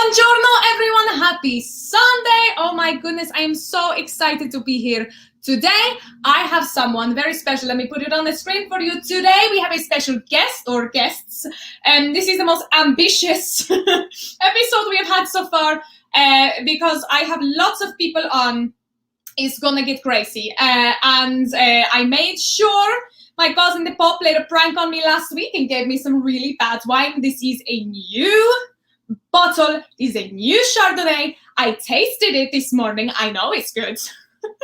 Buongiorno, everyone. Happy Sunday. Oh my goodness, I am so excited to be here today. I have someone very special. Let me put it on the screen for you. Today we have a special guest or guests, and this is the most ambitious episode we have had so far because I have lots of people on. It's gonna get crazy, and I made sure my cousin the Pope played a prank on me last week and gave me some really bad wine. This is a new bottle, is a new Chardonnay. I tasted it this morning. I know it's good.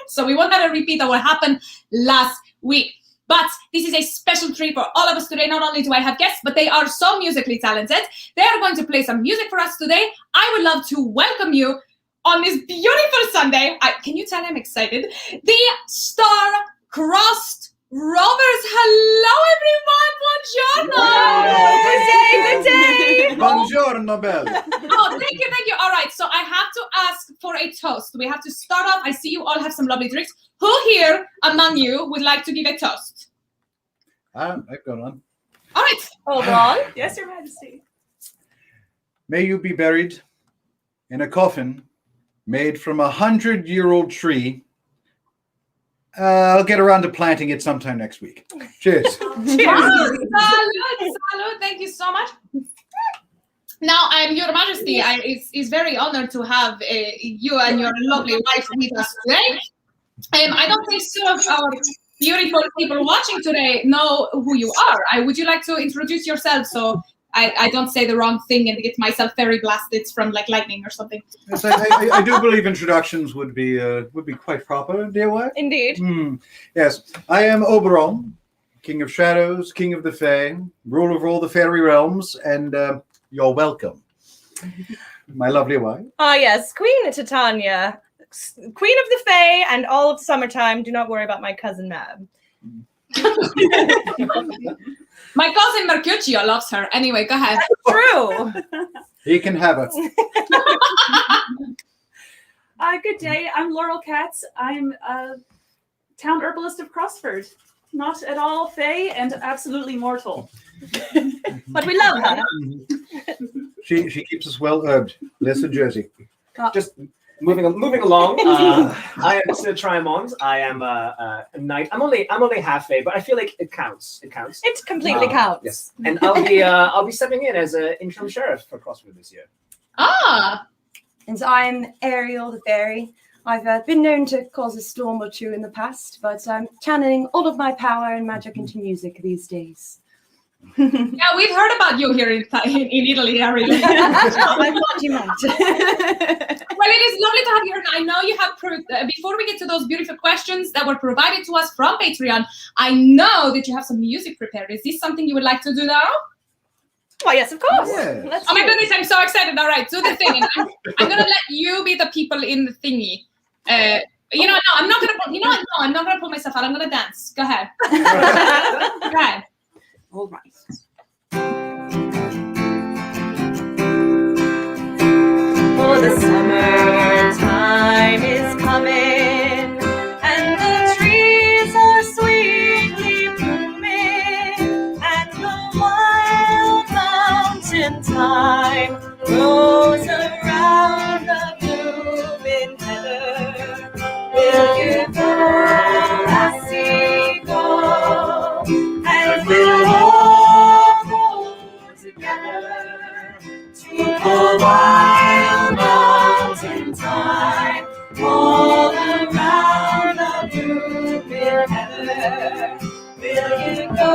So we won't have a repeat of what happened last week. But this is a special treat for all of us today. Not only do I have guests, but they are so musically talented. They are going to play some music for us today. I would love to welcome you on this beautiful Sunday. Can you tell I'm excited? The Starcrossed Rovers. Hello, everyone. Buongiorno. Good day. Buongiorno, Belle. Oh, thank you. All right, so I have to ask for a toast. We have to start off. I see you all have some lovely drinks. Who here among you would like to give a toast? I've got one. All right. Hold on. Yes, Your Majesty. May you be buried in a coffin made from 100-year-old tree. I'll get around to planting it sometime next week. Cheers. Salud. Thank you so much. Now, Your Majesty, is very honored to have you and your lovely wife with us today. I don't think some of our beautiful people watching today know who you are. Would you like to introduce yourself so I don't say the wrong thing and get myself very blasted from like lightning or something? Yes, I do believe introductions would be quite proper, dear wife. Indeed. Yes, I am Oberon, King of Shadows, King of the Fae, ruler of all the fairy realms, and you're welcome. My lovely wife. Yes, Queen Titania, Queen of the Fae and all of summertime. Do not worry about my cousin Mab. My cousin Mercutio loves her. Anyway, go ahead. True. He can have it. Good day. I'm Laurel Katz. I'm a town herbalist of Crossford. Not at all fey and absolutely mortal. But we love her. She keeps us well herbed. Listen, Jersey. Just moving along. I am Sir Trimond. I am a knight. I'm only half fey, but I feel like it counts. It counts. It completely counts. Yes, and I'll be stepping in as an interim sheriff for Crossford this year. And I'm Ariel the Fairy. I've been known to cause a storm or two in the past, but I'm channeling all of my power and magic into music these days. Yeah, we've heard about you here in Italy, Ariel. I thought you meant. Well, it is lovely to have you here. I know you have, before we get to those beautiful questions that were provided to us from Patreon, I know that you have some music prepared. Is this something you would like to do now? Well, yes, of course. Yeah. Oh my goodness, I'm so excited. All right, do the thing. And I'm going to let you be the people in the thingy. No, I'm not going to, no, I'm not going to pull myself out. I'm going to dance. Go ahead. Go ahead. All right. For the summertime is coming, and the trees are sweetly blooming, and the wild mountain thyme grows around the blooming heather. Will you go, lassie, go, and we'll all go together to the wild mountain thyme, all around the blooming heather. Will you go,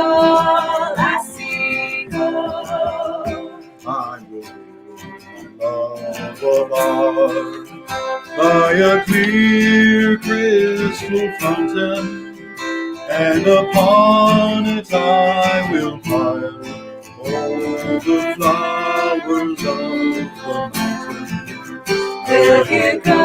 lassie, go? I will love art by a clear crystal fountain, and upon it I will pile all the flowers of the mountain. Will you go,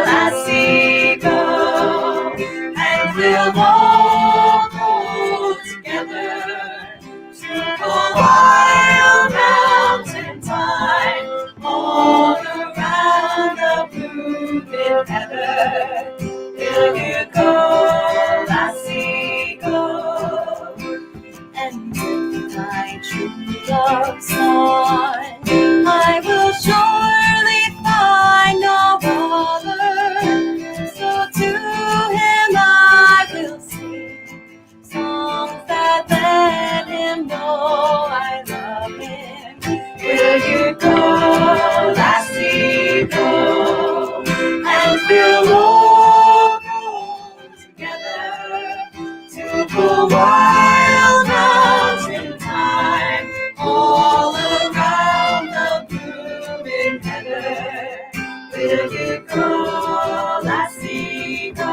lassie, go, and we'll all go together to the wild mountain thyme, all around the blooming heather. Will you go, lassie, go, and with my true love's on, I will join pull wild mountain thyme all around the blooming heather. Will you go, lassie, go?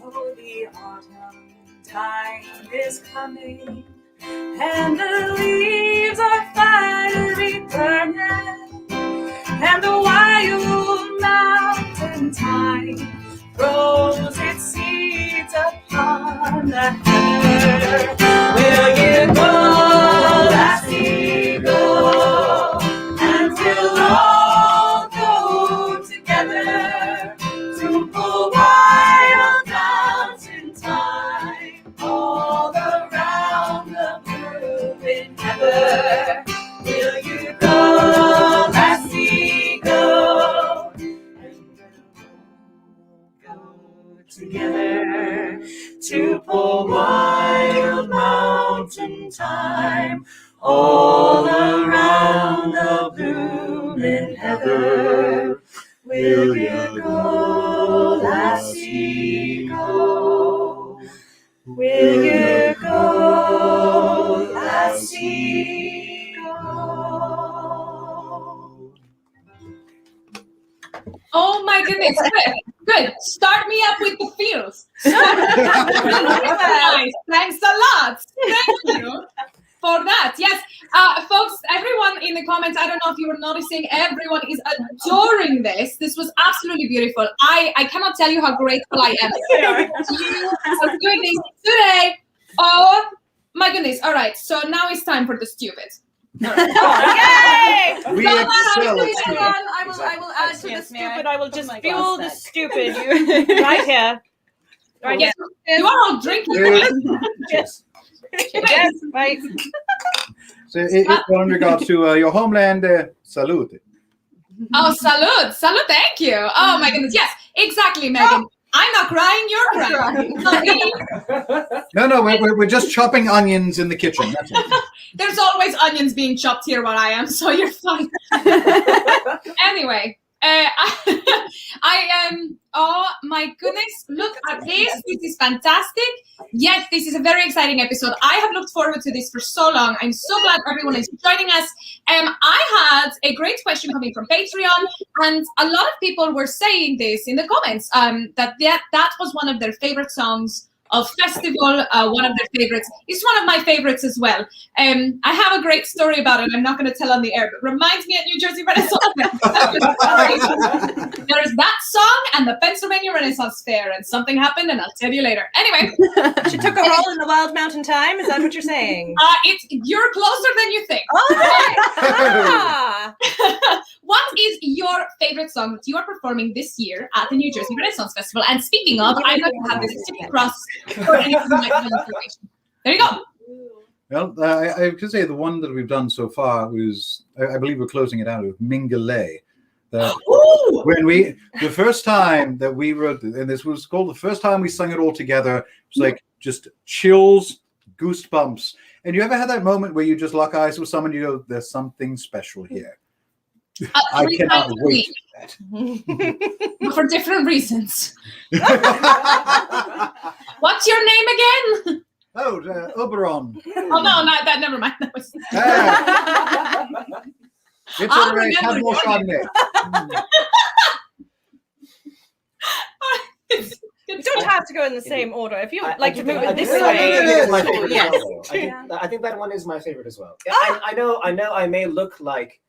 Oh, the autumn time is coming, and the leaves are finally burning, and the wild mountain thyme throws its seeds upon the heather. Will you go, lassie, go? And we'll all go together to pull wild mountain thyme all around the blooming heather. Will you go, lassie, go? And we'll go together to pull wild mountain thyme all around the blooming heather. Will you go, lassie, go? Will you go, lassie, go? Oh my goodness, good. Start me up with the feels. Nice. Thanks a lot. Thank you for that. Yes, folks, everyone in the comments, I don't know if you were noticing, everyone is adoring this. This was absolutely beautiful. I cannot tell you how grateful I am for doing this today. Oh my goodness. All right, so now it's time for the stupid. Yay! We Come on, excel at please, stupid. everyone. I will add to the Yes, stupid. stupid. I will just my fuel glass the stupid right here. Right Yes, you are all drinking. Yes. Yes, right. So, in regards to your homeland, salute. Oh, salud. Salud, thank you. Oh my goodness. Yes, exactly, Megan. I'm not crying, you're crying. Not me. No, we're just chopping onions in the kitchen. That's all. There's always onions being chopped here where I am, so you're fine. Anyway, I am, oh my goodness, look at this. This is fantastic. Yes, this is a very exciting episode. I have looked forward to this for so long. I'm so glad everyone is joining us. I had a great question coming from Patreon, and a lot of people were saying this in the comments, that was one of their favorite songs of festival, one of their favorites. It's one of my favorites as well. I have a great story about it. I'm not going to tell on the air, but reminds me at New Jersey Renaissance Faire. There's that song and the Pennsylvania Renaissance Fair, and something happened, and I'll tell you later. Anyway, She took a role in the Wild Mountain Time. Is that what you're saying? you're closer than you think. Ah! What is your favorite song that you are performing this year at the New Jersey Renaissance Festival? And speaking of, I'm going to have this sticky cross for anything like that information. There you go. Well, I could say the one that we've done so far was, I believe we're closing it out with Mingale. When the first time that we wrote, and this was called the first time we sung it all together, it was like just chills, goosebumps. And you ever had that moment where you just lock eyes with someone, you go, there's something special here. I 3 cannot times a wait week, for that. but for different reasons. What's your name again? Oh, Oberon. Oh no, not that. Never mind. That was... It's I'll all right. Have remember more your Chardonnay. You don't have to go in the same order. If you like to move I it this think way. that is my favorite Yes. as well. I think that one is my favorite as well. Yeah, I know I may look like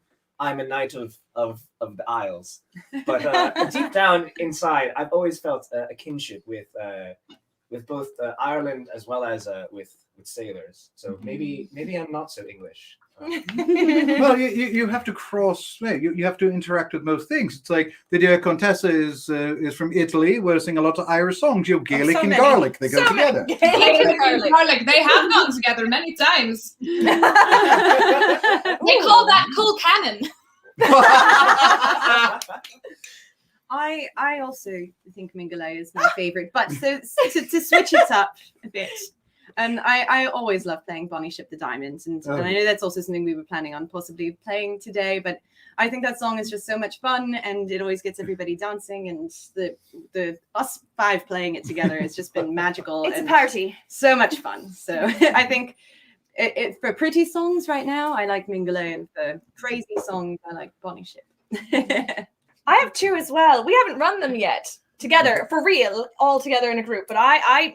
I'm a knight of the Isles, but deep down inside, I've always felt a kinship with both Ireland as well as with sailors. So maybe I'm not so English. Well, you have to cross. You have to interact with most things. It's like the dear Contessa is from Italy. We're singing a lot of Irish songs. You know, Gaelic and many. garlic. They go So together. Garlic. They have gone together many times. They call that cool cannon. I also think Mingala is my favorite, but so to switch it up a bit, I always love playing Bonnie Ship the Diamonds, and I know that's also something we were planning on possibly playing today, but I think that song is just so much fun, and it always gets everybody dancing, and the us five playing it together has just been magical. It's a and party. so much fun. So I think for pretty songs right now, I like Mingala, and for crazy songs, I like Bonnie Ship. I have two as well. We haven't run them yet together for real, all together in a group. But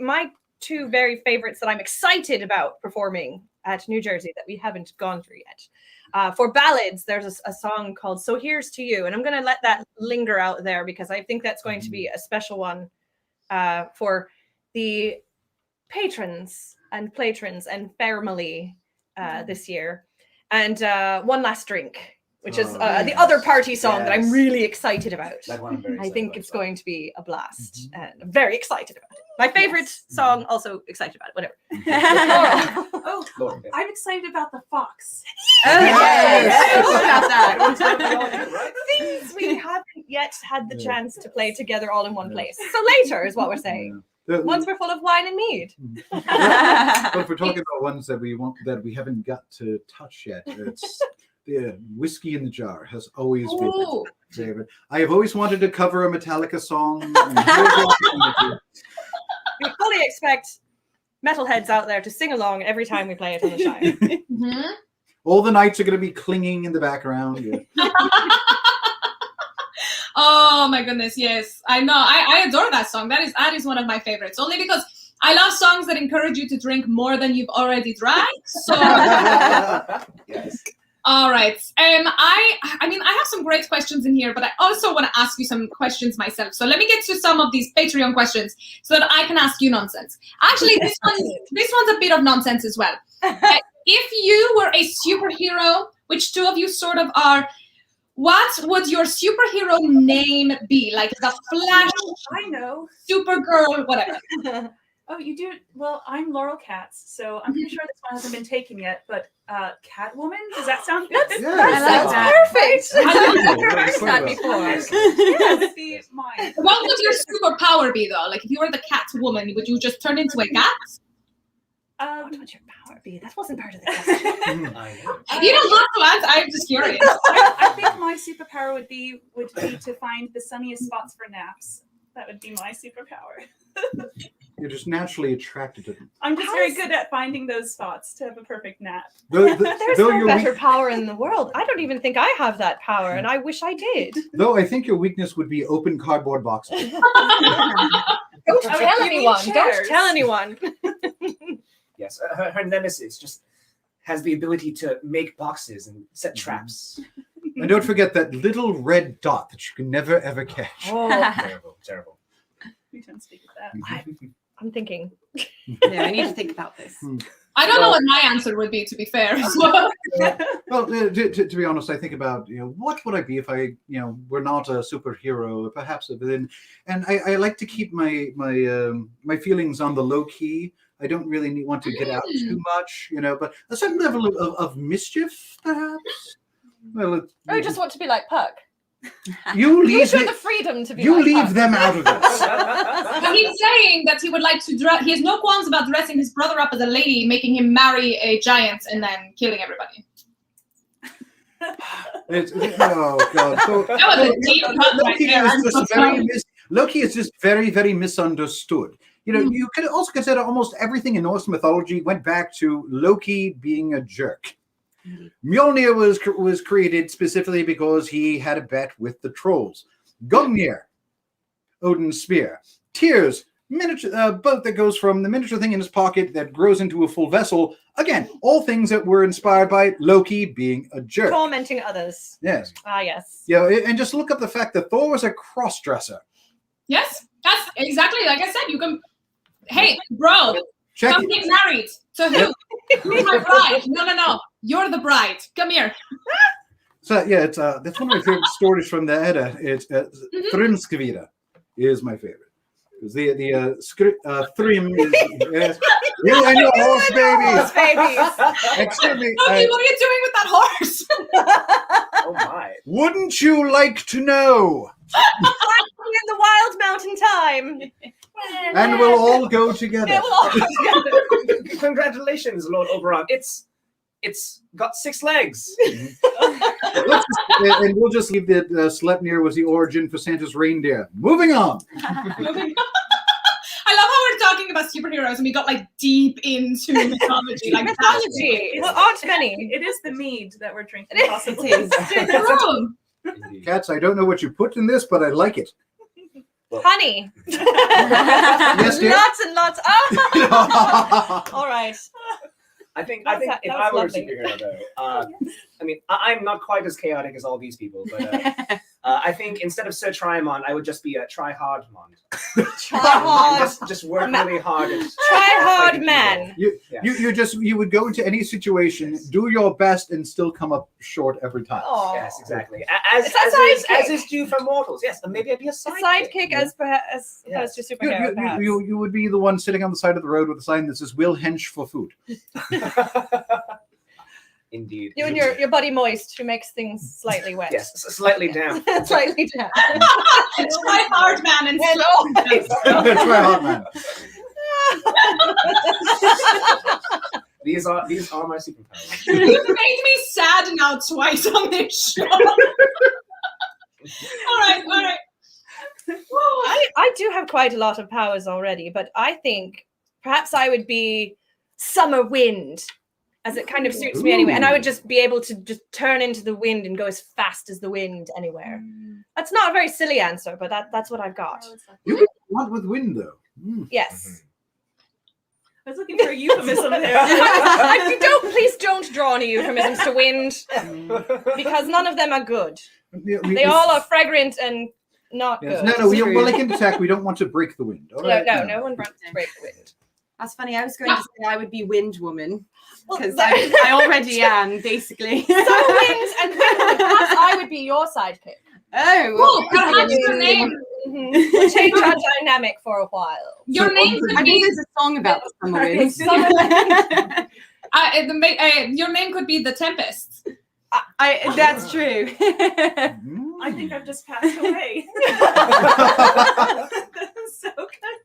my two very favorites that I'm excited about performing at New Jersey that we haven't gone through yet. For ballads, there's a song called "So Here's to You," and I'm going to let that linger out there because I think that's going to be a special one for the patrons and family this year. And One Last Drink, which is the other party song that I'm really excited about. That one I'm very I excited think about it's as well. going to be a blast, and I'm very excited about it. My favorite song, also excited about it. Whatever. Oh, Lord, yeah. I'm excited about the fox. Things we haven't yet had the chance to play together all in one place. So later is what we're saying. Once we're full of wine and mead. But if we're talking about ones that we haven't got to touch yet, it's the Whiskey in the Jar has always been my favorite. I have always wanted to cover a Metallica song. And here's the opportunity. We fully expect metalheads out there to sing along every time we play it on the show. All the nights are going to be clinging in the background. Yeah. Oh my goodness, yes. I know. I adore that song. That is one of my favorites. Only because I love songs that encourage you to drink more than you've already drank. So Yes. all right. I mean I have some great questions in here, but I also want to ask you some questions myself. So let me get to some of these Patreon questions so that I can ask you nonsense. Actually, this one's a bit of nonsense as well. If you were a superhero, which two of you sort of are, what would your superhero name be? Like the Flash, I know. Supergirl, whatever. Oh, you do? Well, I'm Laurel Katz, so I'm pretty sure this one hasn't been taken yet, but Catwoman? Does that sound good? Yeah, That sounds perfect. I Yeah, I've heard that quite before. Yeah, that'd be mine. What would your superpower be though? Like if you were the Catwoman, would you just turn into a cat? What would your power be? That wasn't part of the question. I know. You don't have to answer. I'm just curious. I think my superpower would be to find the sunniest spots for naps. That would be my superpower. You're just naturally attracted to them. I'm just very good at finding those spots to have a perfect nap. There's Though no your better weak- power in the world. I don't even think I have that power, and I wish I did. though I think your weakness would be open cardboard boxes. Don't Oh, tell you mean anyone. Don't chairs. tell anyone. Yes, her nemesis just has the ability to make boxes and set traps. And don't forget that little red dot that you can never ever catch. Terrible, terrible. We don't speak of that. I'm thinking. Yeah, I need to think about this. I don't know what my answer would be, to be fair. So, Well, to be honest, I think about what would I be if I were not a superhero, perhaps a villain, and I like to keep my feelings on the low key. I don't really want to get out too much, but a certain level of mischief, perhaps. Well, Oh, you just want to be like Puck. you You leave show the freedom to be you like leave Puck. them out of this. but he's saying that he would like to dress. He has no qualms about dressing his brother up as a lady, making him marry a giant, and then killing everybody. Oh God! So, That was a deep cut right there. I'm so sorry. Loki is just very, very misunderstood. You could also consider almost everything in Norse mythology went back to Loki being a jerk. Mjolnir was created specifically because he had a bet with the trolls. Gungnir, Odin's spear. Tears, miniature boat that goes from the miniature thing in his pocket that grows into a full vessel. Again, all things that were inspired by Loki being a jerk. Tormenting others. Yes. Ah, yes. And just look up the fact that Thor was a cross-dresser. Yes, that's exactly like I said. You can, hey, bro, Check come it. get married. To who? Who's my bride? No. You're the bride. Come here. So yeah, it's that's one of my favorite stories from the Edda. It's Thrymskvida is my favorite. Because the Thrym is you and your horse babies. Babies. Excuse me. Loki, what are you doing with that horse? Oh my. Wouldn't you like to know? In the wild mountain time. And we'll all go together. Yeah, we'll all go together. Congratulations, Lord Oberon. It's got 6 legs. And we'll just leave that Sleipnir was the origin for Santa's reindeer. Moving on. I love how we're talking about superheroes and we got like deep into mythology. Like Mythology. Well, aren't many. It is the mead that we're drinking. It is. Possibly. True. Cats, I don't know what you put in this, but I like it. Honey. Yes, dear? Lots and lots. Oh. All right. I think That if was I were a lovely. superhero, though, I mean, I'm not quite as chaotic as all these people, but I think instead of Sir Triamon, I would just be a try-hard-mon. Try hard. Just work really hard. And Try hard fight man. Yes. You would go into any situation, do your best, and still come up short every time. Oh. Yes, exactly. As It's a sidekick. is due for mortals. Yes, and maybe I'd be a A sidekick. sidekick as opposed to superhero. perhaps. You would be the one sitting on the side of the road with a sign that says "Will hench for food." Indeed. You and your buddy Moist, who makes things slightly wet. Yes, slightly down. Slightly down. Try hard, man. And And Try hard, man. These are my superpowers. You've made me sad now twice on this show. all right. I do have quite a lot of powers already, but I think perhaps I would be summer wind, as it kind of suits me anyway. And I would just be able to just turn into the wind and go as fast as the wind anywhere. That's not a very silly answer, but that's what I've got. You would want with wind, though. Yes. I was looking for a euphemism there. Please don't draw any euphemisms to wind, because none of them are good. They all are fragrant and not Yes. good. No. Well, like in tech, we don't want to break the wind. All right? No one wants to break the wind. That's funny. I was going to say I would be Wind Woman because Well, I already am, basically. So wind and wind. Perhaps I would be your sidekick. Oh, Cool. Perhaps your name. We'll change our dynamic for a while. Your name I could think be. there's a song about the summer wind. Your name could be the Tempest. That's true. I think I've just passed away. So good.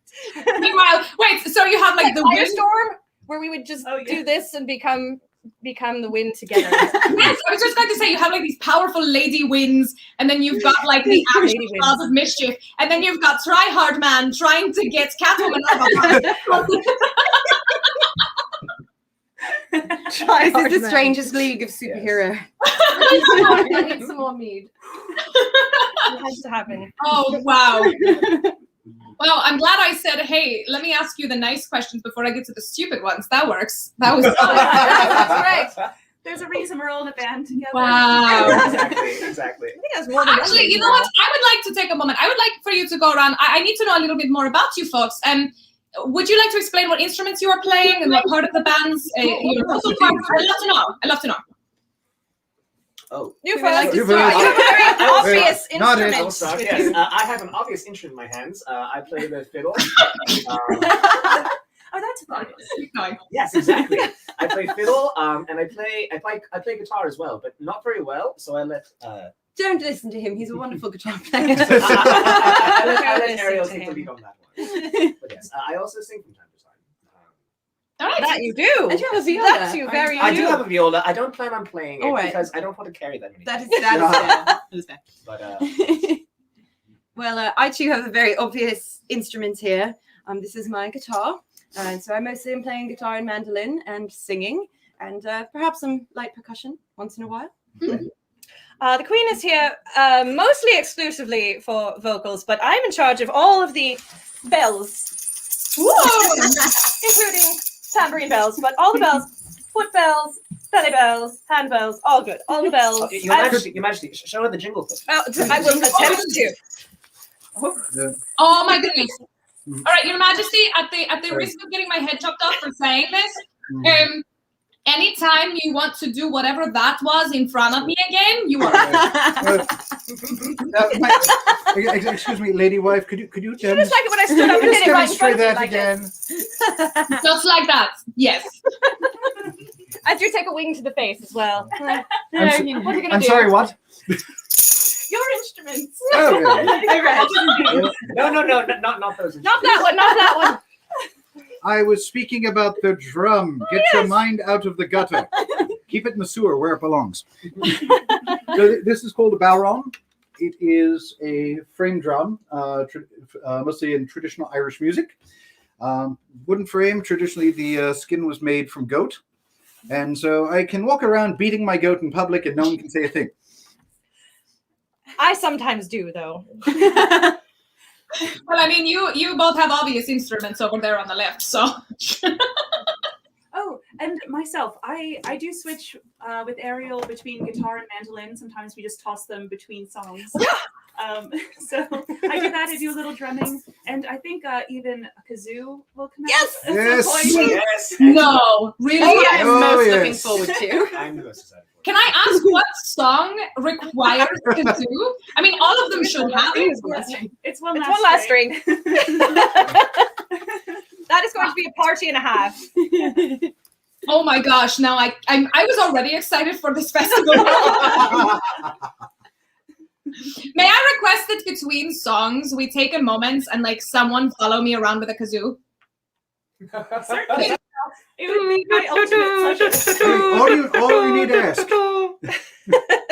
Meanwhile, wait. So you have like the wind. Firestorm, where we would just do this and become the wind together. Yes, I was just going to say you have like these powerful lady winds, and then you've got like the actual Lady cause of mischief, and then you've got Try Hard Man trying to get Catwoman out of This is the strangest league of superhero. I need some more mead. It has to happen. Oh, wow. Well, I'm glad I said, hey, let me ask you the nice questions before I get to the stupid ones. That works. That was That's right. There's a reason we're all in a band together. Wow. Exactly. I think that's more than Actually, you know what? I would like to take a moment. I would like for you to go around. I need to know a little bit more about you folks. Would you like to explain what instruments you are playing and what part of the band's your vocal part? I'd love to know. Oh. You Like first. to You have a very obvious Not it. instrument. I'll start. with Yes, you. I have an obvious instrument in my hands. I play the fiddle. Oh, that's fun. Keep going. Yes, exactly. I play fiddle, and I play guitar as well, but not very well. So I let Don't listen to him. He's a wonderful guitar player. I let Listen Ariel to take the him. lead on that one. But yes, I also sing from time to time. All right. That you do. And you have a viola. That's you very I you. do have a viola. I don't plan on playing it All right. because I don't want to carry that many. That is things. fair. But Well, I too have a very obvious instrument here. This is my guitar. So I mostly am playing guitar and mandolin and singing, and perhaps some light percussion once in a while. The Queen is here mostly exclusively for vocals, but I'm in charge of all of the bells. Whoa! Including tambourine bells, but all the bells, foot bells, belly bells, hand bells, all good. All the bells. Your Majesty, show her the jingle clip. I will attempt to. Oh my goodness. All right, Your Majesty, at the risk of getting my head chopped off for saying this, anytime you want to do whatever that was in front of me again, you are. Excuse me, lady wife. Could you You just like it when I stood up and did it right in front demonstrate of you that like again? this. Just like that. Yes. I do take a wing to the face as well. I'm What are you gonna I'm do? sorry. What? Your instruments. Oh, yeah. I read. No, not those. Not that one. Not that one. I was speaking about the drum. Get your mind out of the gutter. Keep it in the sewer where it belongs. So this is called a bowron. It is a frame drum, mostly in traditional Irish music. Wooden frame. Traditionally, the skin was made from goat. And so I can walk around beating my goat in public and no one can say a thing. I sometimes do, though. Well, I mean, you both have obvious instruments over there on the left, so. Oh, and myself, I do switch with Ariel between guitar and mandolin. Sometimes we just toss them between songs. So I do that. I do a little drumming, and I think even a kazoo will come Yes! out at Yes! some point. Yes. No, really? I'm Oh, most yes. looking forward to. I'm the most excited for it. Can I ask what song requires kazoo? I mean, all of them should have it. It's one It's last one last string. string. That is going to be a party and a half. Oh my gosh! Now I was already excited for this festival. May I request that between songs we take a moment and like someone follow me around with a kazoo? Certainly. It would be my ultimate pleasure. all you need to ask.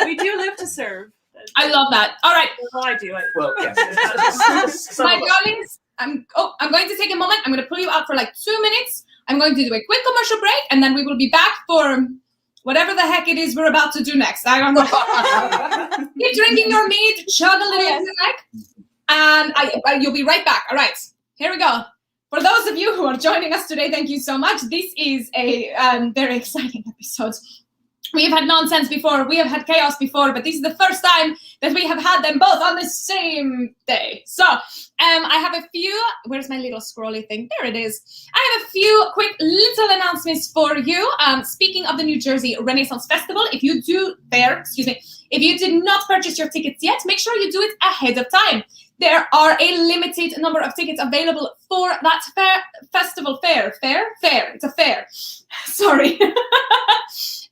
We do live to serve. I love that. All right, Well, I do it. Well, yes. my darlings, I'm going to take a moment. I'm going to pull you out for like 2 minutes. I'm going to do a quick commercial break, and then we will be back for whatever the heck it is we're about to do next. I don't know. Keep drinking your mead, chug a little in the neck, and you'll be right back. All right, here we go. For those of you who are joining us today, thank you so much. This is a very exciting episode. We have had nonsense before, we have had chaos before, but this is the first time that we have had them both on the same day. So I have a few, where's my little scrolly thing? There it is. I have a few quick little announcements for you. Speaking of the New Jersey Renaissance Festival, if you did not purchase your tickets yet, make sure you do it ahead of time. There are a limited number of tickets available for that festival fair. It's a fair. Sorry.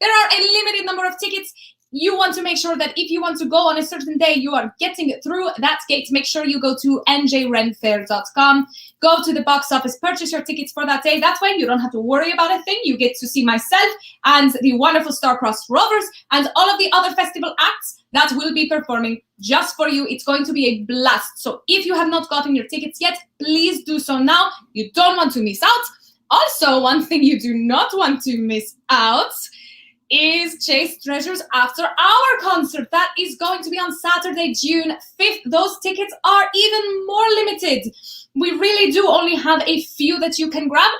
There are a limited number of tickets. You want to make sure that if you want to go on a certain day, you are getting through that gate. Make sure you go to njrenfair.com. Go to the box office, purchase your tickets for that day. That way you don't have to worry about a thing. You get to see myself and the wonderful Starcrossed Rovers and all of the other festival acts that will be performing just for you. It's going to be a blast. So if you have not gotten your tickets yet, please do so now. You don't want to miss out. Also, one thing you do not want to miss out is Chase Treasures After Hour concert. That is going to be on Saturday, June 5th. Those tickets are even more limited. We really do only have a few that you can grab.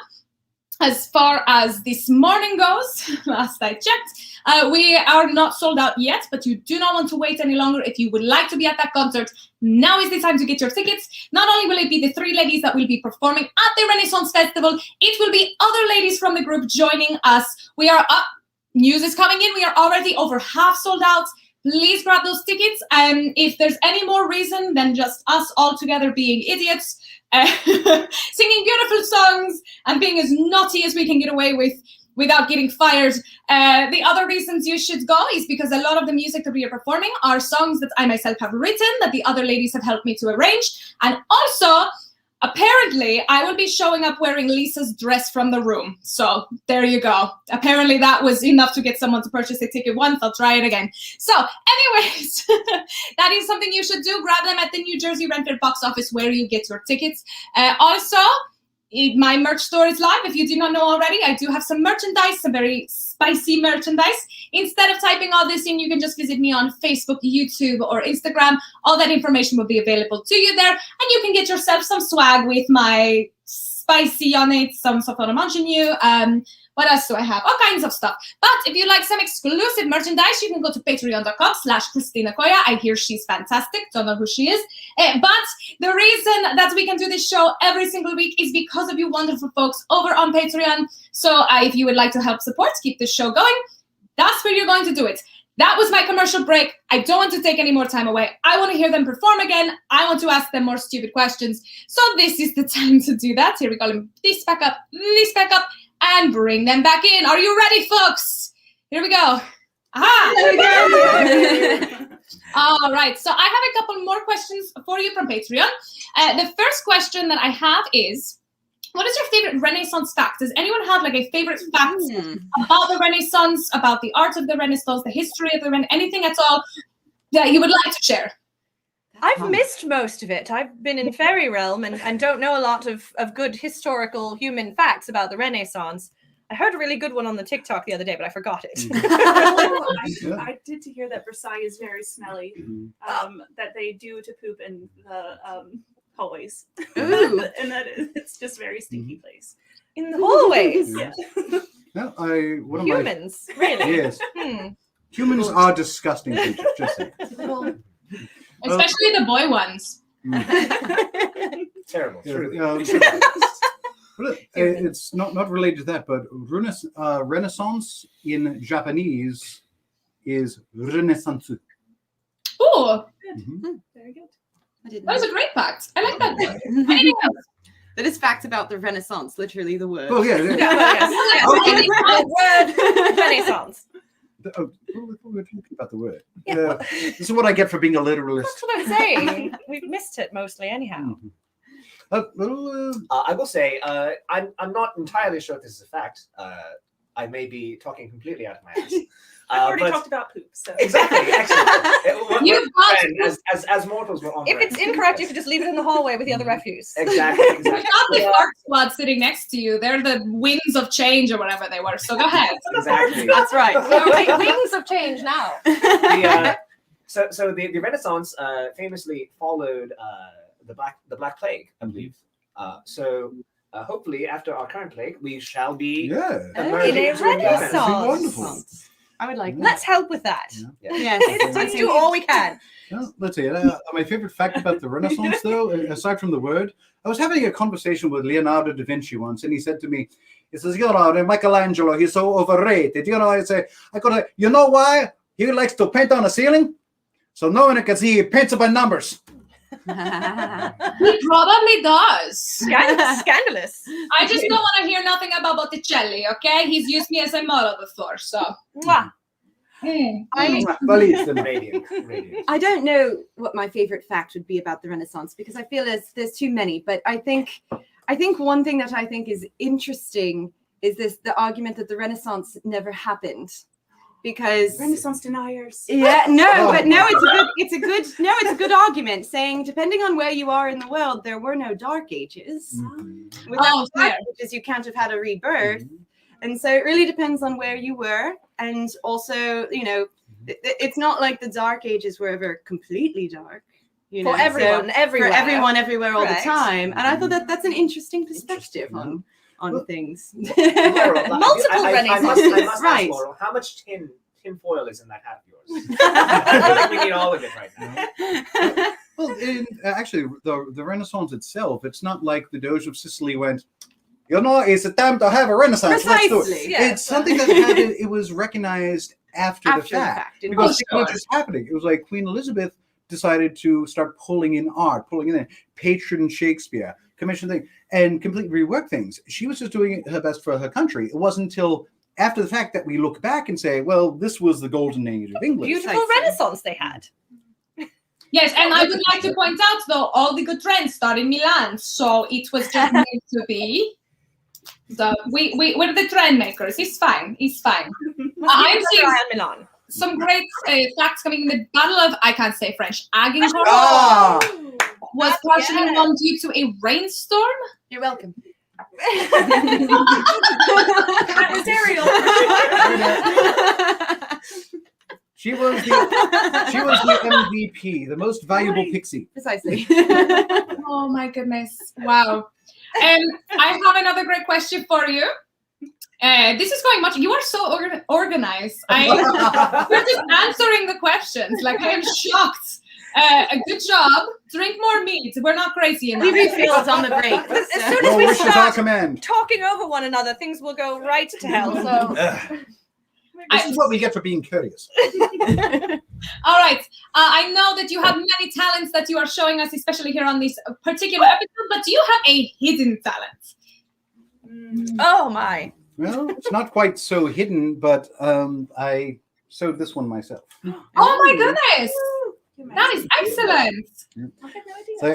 As far as this morning goes, last I checked, we are not sold out yet, but you do not want to wait any longer. If you would like to be at that concert, now is the time to get your tickets. Not only will it be the 3 ladies that will be performing at the Renaissance Festival, it will be other ladies from the group joining us. We are up. News is coming in. We are already over half sold out. Please grab those tickets. If there's any more reason than just us all together being idiots, singing beautiful songs and being as naughty as we can get away with without getting fired. The other reasons you should go is because a lot of the music that we are performing are songs that I myself have written, that the other ladies have helped me to arrange. And also, apparently, I will be showing up wearing Lisa's dress from the room. So there you go. Apparently that was enough to get someone to purchase a ticket once. I'll try it again. So anyways, that is something you should do. Grab them at the New Jersey Renfair box office where you get your tickets. Also, my merch store is live. If you do not know already, I do have some merchandise, some very spicy merchandise. Instead of typing all this in, you can just visit me on Facebook, YouTube, or Instagram. All that information will be available to you there. And you can get yourself some swag with my spicy on it, some stuff on a you. What else do I have? All kinds of stuff. But if you like some exclusive merchandise, you can go to patreon.com/Christina Koya. I hear she's fantastic. Don't know who she is. But the reason that we can do this show every single week is because of you wonderful folks over on Patreon. So if you would like to help support, keep this show going, that's where you're going to do it. That was my commercial break. I don't want to take any more time away. I want to hear them perform again. I want to ask them more stupid questions. So this is the time to do that. Here we go. This back up, and bring them back in. Are you ready, folks? Here we go. Aha! There we go. All right. So I have a couple more questions for you from Patreon. The first question that I have is, what is your favorite Renaissance fact? Does anyone have like a favorite fact about the Renaissance, about the art of the Renaissance, the history of the Renaissance, anything at all that you would like to share? I've missed most of it. I've been in fairy realm and don't know a lot of good historical human facts about the Renaissance. I heard a really good one on the TikTok the other day, but I forgot it. I did to hear that Versailles is very smelly. That they do to poop in the hallways. Ooh. And that it's just very stinky place. In the hallways. Yeah. No, one of Humans, really? Yes. Humans are disgusting creatures. Just saying. Especially the boy ones. Terrible. Yeah, Truly. well, it's not related to that, but Renaissance in Japanese is Renaissance. Oh, Very good. I didn't that was know. a great fact. I like that. Anything else? That is facts about the Renaissance, literally the word. Oh yeah. Word Renaissance. Oh, we were talking about the word. This is what I get for being a literalist. That's what I'm saying. We've missed it mostly anyhow. Well, I will say, I'm not entirely sure if this is a fact. I may be talking completely out of my ass. I've already but- talked about poop, so Exactly, excellent. You've got As mortals, we're on If brand. it's incorrect, you could just leave it in the hallway with the other refuse. Exactly. You've got the fart squad sitting next to you. They're the winds of change or whatever they were. So go ahead. Exactly. That's right. Wings of change now. So the Renaissance famously followed the Black Plague, I believe. So hopefully, after our current plague, we shall be yeah. emerging in a into a new Renaissance. era. Wonderful. I would like that. Let's help with that. Yes. Let's do all we can. Well, let's see. My favorite fact about the Renaissance, though, aside from the word, I was having a conversation with Leonardo da Vinci once, and he said to me, he says, Michelangelo, he's so overrated. I say, you know why he likes to paint on a ceiling? So no one can see he paints by numbers. He probably does. Scandalous. I just don't want to hear nothing about Botticelli, okay? He's used me as a model before, so. Mwah. Radiant. I don't know what my favorite fact would be about the Renaissance because I feel there's too many. But I think one thing that I think is interesting is the argument that the Renaissance never happened. Because Renaissance deniers. but no, it's a good argument saying depending on where you are in the world, there were no dark ages. Without dark ages, you can't have had a rebirth. And so it really depends on where you were. And also, it's not like the dark ages were ever completely dark. For everyone, everywhere. For everyone, everywhere, all the Right. time. And I thought that's an interesting perspective on things. Laurel, Multiple I must ask, Right. Laurel, how much tin foil is in that hat of yours? I think we need all of it right now. Well, actually, the Renaissance itself, it's not like the Doge of Sicily went, it's a time to have a Renaissance. Let's do it. Precisely. Yeah. It's something that happened, it was recognized after the fact. It Because was it was just happening. It was like Queen Elizabeth decided to start pulling in art, patron Shakespeare, commission thing, and completely rework things. She was just doing her best for her country. It wasn't until after the fact that we look back and say, well, this was the golden age of England. Beautiful Renaissance they had. Yes, and I would like to point out, though, all the good trends start in Milan. So it was just meant to be. So we're the trend makers. It's fine. I'm seeing Milan. some great facts coming. The Battle of, I can't say French, Agincourt was partially won due to a rainstorm. You're welcome. That was Ariel. She was the MVP, the most valuable pixie. Precisely. Oh my goodness. Wow. I have another great question for you. This is going much. You are so organized. You're just answering the questions. Like, I am shocked. A good job. Drink more meat. We're not crazy enough. We refill it on the break. As soon as No we wishes are start command. talking over one another, things will go right to hell. So This is what we get for being courteous. All right. I know that you have many talents that you are showing us, especially here on this particular episode, but do you have a hidden talent? oh my. Well, it's not quite so hidden, but I sewed this one myself. Oh my goodness, You that is excellent. I had no idea. So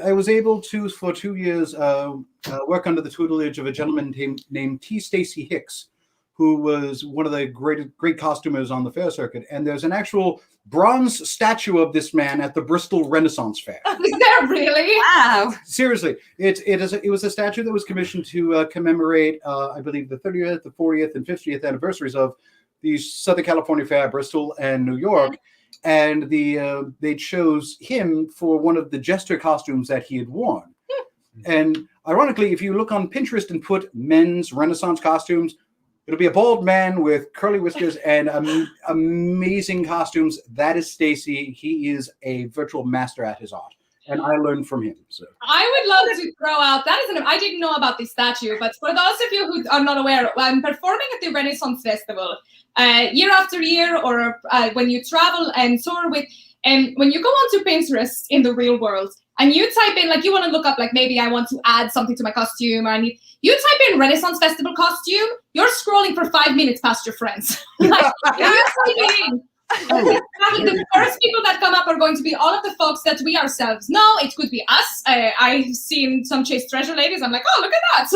I was able to, for 2 years, work under the tutelage of a gentleman named T. Stacy Hicks, who was one of the great costumers on the fair circuit. And there's an actual bronze statue of this man at the Bristol Renaissance Fair. Is there really? Wow. Seriously, it was a statue that was commissioned to commemorate, I believe, the 30th, the 40th, and 50th anniversaries of the Southern California Fair, Bristol, and New York. And they chose him for one of the jester costumes that he had worn. And ironically, if you look on Pinterest and put men's Renaissance costumes, it'll be a bald man with curly whiskers and amazing costumes. That is Stacy. He is a virtual master at his art, and I learned from him. So I would love to throw out I didn't know about this statue, but for those of you who are not aware, I'm performing at the Renaissance Festival year after year, or when you travel and tour with, and when you go onto Pinterest in the real world and you type in, like, you want to look up, like, maybe I want to add something to my costume, or you type in Renaissance Festival costume, you're scrolling for 5 minutes past your friends. Like, you're typing in. The first people that come up are going to be all of the folks that we ourselves know. It could be us. I've seen some Chase Treasure ladies. I'm like, oh, look at that.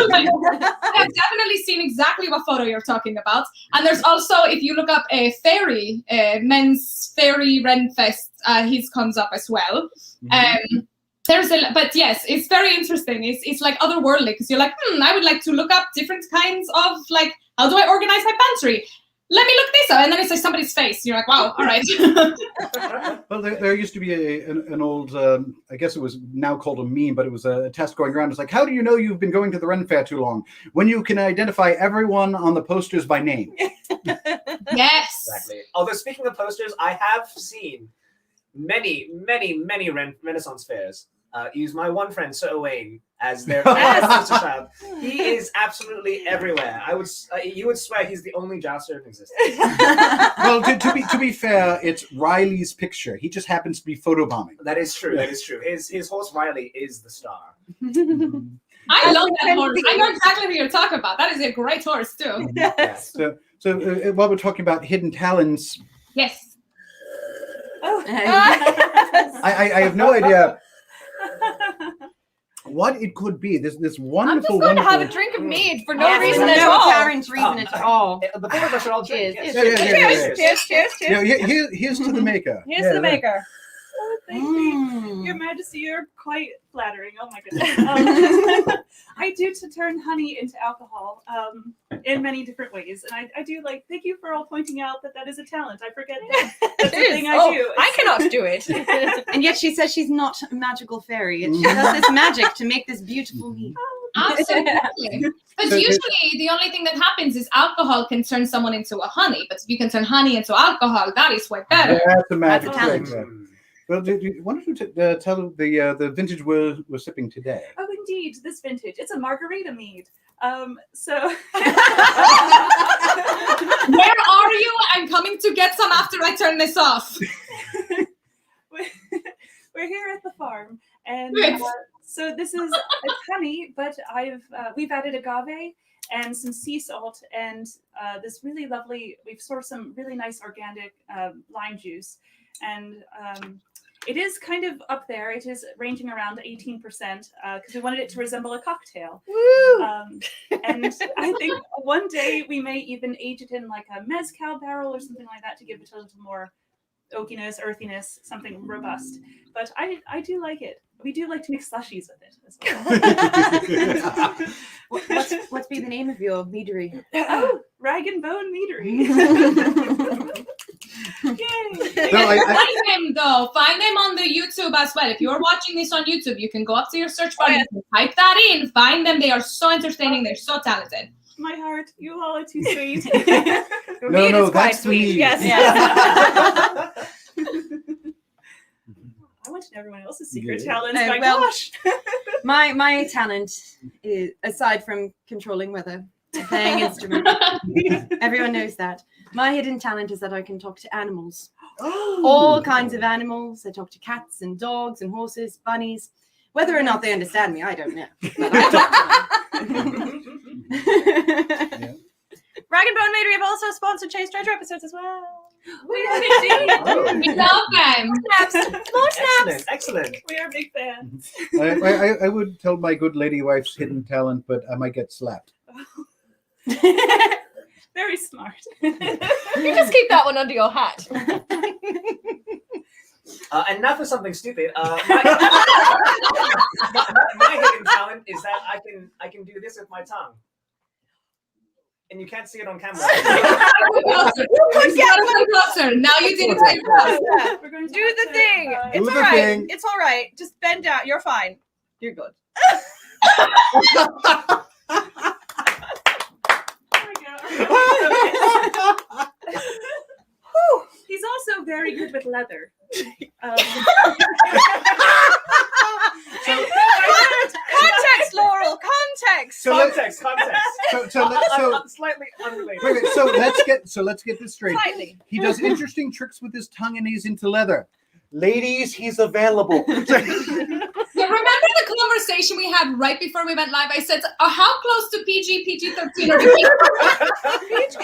Like, I've definitely seen exactly what photo you're talking about. And there's also, if you look up a fairy, men's fairy Renfest, his comes up as well. But yes, it's very interesting. It's like otherworldly, because you're like, I would like to look up different kinds of, like, how do I organize my pantry? Let me look this up, and then it's like somebody's face. You're like, wow, all right. well, there used to be an old, I guess it was now called a meme, but it was a test going around. It's like, how do you know you've been going to the Ren Fair too long? When you can identify everyone on the posters by name. Yes. Exactly. Although, speaking of posters, I have seen many Renaissance fairs use my one friend, Sir Owain, as their poster child. He is absolutely everywhere. You would swear he's the only jouster in existence. Well, to be fair, it's Riley's picture. He just happens to be photobombing. That is true. That is true. His horse Riley is the star. I love that horse. I know exactly who you're talking about. That is a great horse too. Yes. So while we're talking about hidden talents, Yes. I have no idea what it could be. This wonderful. I'm just going to have a drink of mead for no Yes, reason no at all. apparent reason at all. The both of us should all drink. Cheers. Yes. Cheers. Here's to the maker. Here's to the maker. Oh, thank you. Your Majesty, you're quite flattering. Oh my goodness. I do to turn honey into alcohol in many different ways, and I do like. Thank you for all pointing out that is a talent. I forget that's the thing I do. I cannot do it. And yet she says she's not a magical fairy, and she does this magic to make this beautiful mead. Absolutely. Because usually the only thing that happens is alcohol can turn someone into a honey, but if you can turn honey into alcohol, that is way better. That's a magic That's a talent. trick. Well, why don't you tell the vintage we're sipping today? Oh, indeed, this vintage. It's a margarita mead. So Where are you? I'm coming to get some after I turn this off. we're here at the farm, and Good. so this is it's honey, but we've added agave and some sea salt, and this really lovely. We've sourced some really nice organic lime juice, and it is kind of up there. It is ranging around 18% because we wanted it to resemble a cocktail. And I think one day we may even age it in like a mezcal barrel or something like that to give it a little more oakiness, earthiness, something robust. But I do like it. We do like to make slushies with it as well. What's be the name of your meadery? Oh, Rag and Bone Meadery. Yay! Find them though. Find them on the YouTube as well. If you're watching this on YouTube, you can go up to your search bar and type that in. Find them. They are so entertaining. They're so talented. My heart, you all are too sweet. No, that's sweet. the Yes. I want to know everyone else's secret Yeah. talents. Oh, My well, gosh. My talent is, aside from controlling weather, playing instruments. Everyone knows that. My hidden talent is that I can talk to animals. All kinds of animals. I talk to cats and dogs and horses, bunnies. Whether or not they understand me, I don't know. But I talk to them. Rag and Bone Meadery have also sponsored Chase Treasure episodes as well. We are indeed. Oh. We love them. More snaps. Excellent. We are big fans. I would tell my good lady wife's hidden talent, but I might get slapped. Very smart. You just keep that one under your hat. And now for something stupid. My hidden talent is that I can do this with my tongue, and you can't see it on camera. Closer. Now you did it right now. We're going to Do have the to, thing. It's Do all the right. thing. It's all right. Just bend down. You're fine. You're good. There we go. He's also very good with leather. Context, Laurel. Context. Context. Slightly unrelated. wait, let's get this straight. Slightly. He does interesting tricks with his tongue, and he's into leather. Ladies, he's available. So remember the conversation we had right before we went live? I said, how close to PG-13 are we?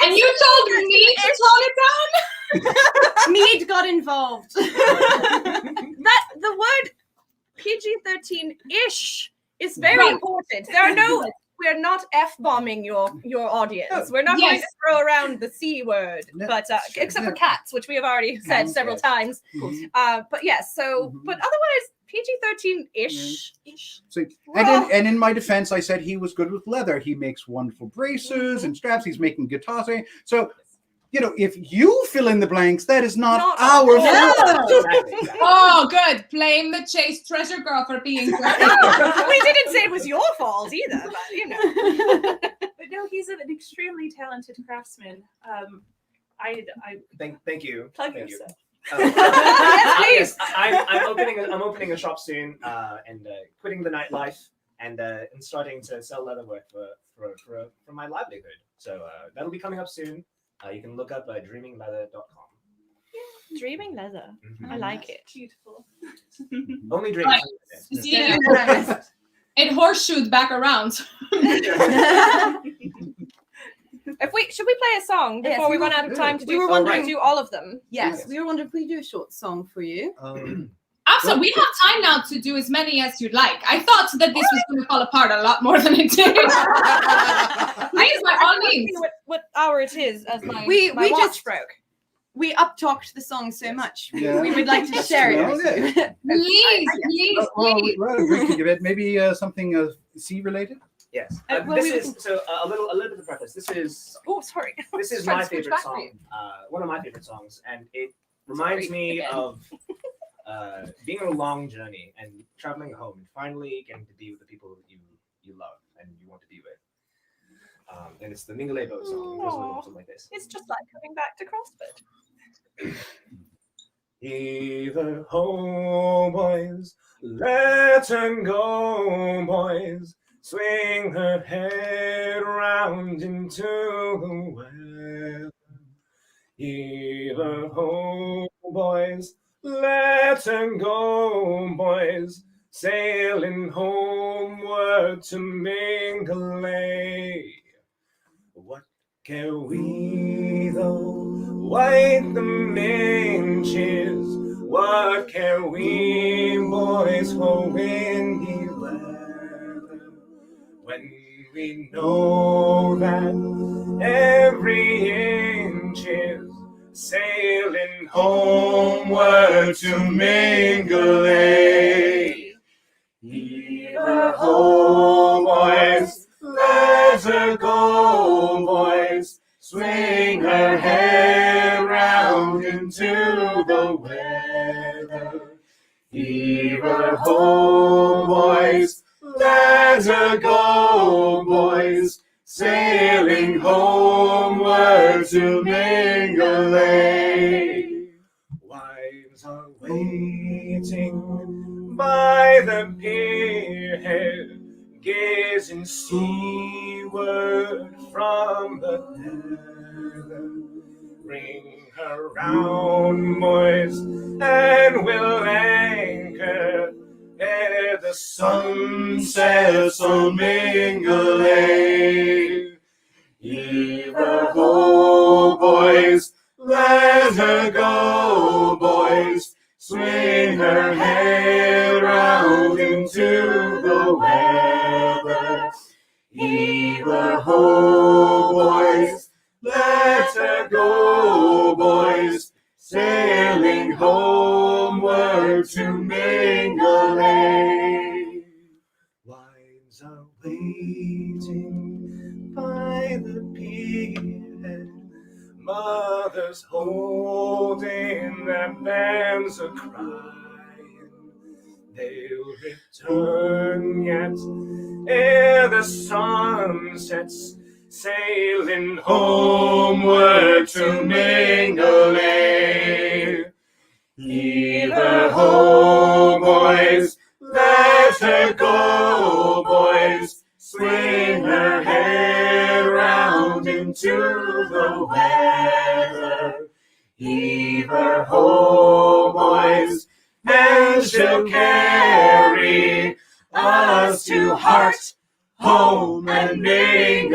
And you told me to tone it down? Mead got involved. That the word PG-13-ish is very Right. important. We're not f-bombing your audience. We're not going Yes. to throw around the c word, No. but except for cats, which we have already said Cats, several yes. times. Mhm. But yes, so Mhm. but otherwise PG-13-ish. So, Well- and in my defense, I said he was good with leather. He makes wonderful braces and straps. He's making guitars. So, if you fill in the blanks, that is not Not our our fault. Exactly. Oh, good. Blame the Chase Treasure Girl for being good. We didn't say it was your fault either, but But no, he's an extremely talented craftsman. I Thank you. plug Thank you. yourself. Yes, please. I'm opening a shop soon, and quitting the nightlife, and starting to sell leather work for my livelihood. So that'll be coming up soon. You can look up dreamingleather.com. Dreaming leather. Mhm. I like it. Beautiful. Only dreams. Right. See, Yeah. it horseshoed back around. Should we play a song Yes, before we we run were- out of time to we do, were wondering- do all of them? Yes, we were wondering if we do a short song for you. Absolutely. We have time now to do as many as you'd like. I thought that this was going to fall apart a lot more than it did. Please, by all means. What hour it is as my We watch just- broke. We up-talked the song so much. Yeah. We would like to share it Oh, with you. Please, please. Well, we give it maybe something sea related. Yes. Well, This we- is so a little bit of preface. This is Oh, sorry. This is Trying my to switch favorite back for you. song. One of my favorite songs, and it reminds Sorry, me again. of being on a long journey and traveling home, and finally getting to be with the people that you love and you want to be with. And it's the Mingale Boat song. It goes a little something like this. It's just like coming back to CrossFit. Either home, boys, let her go, boys. Swing her head round into the weather. Either home, boys, let her go, boys. Sailing homeward to Mingale. What care we though? Wipe the minches. What care we, boys, for windy weather? When we know that every inch is sailing homeward to Mingale. Either home, boys, let her go, boys. Swing her head round into the weather. Heave her home, boys, let her go, boys. Sailing homeward to Mingale. Wives are waiting by the pierhead, gazing seaward from the heather. Bring her round, boys, and we'll anchor ere the sun sets on Mingale. Heave her ho, boys, let her her head round into the weather. Heave her ho, boys, let her go, boys, sailing homeward to Mingulay. Wives are waiting by the pier, mothers holding their babes a crying. They'll return yet ere the sun sets, sailing homeward to Mingulay. Heave her ho, boys, let her go, boys, swing her head round into the weather. Heave her ho, boys, and she'll carry us to heart, home, and Mingulay.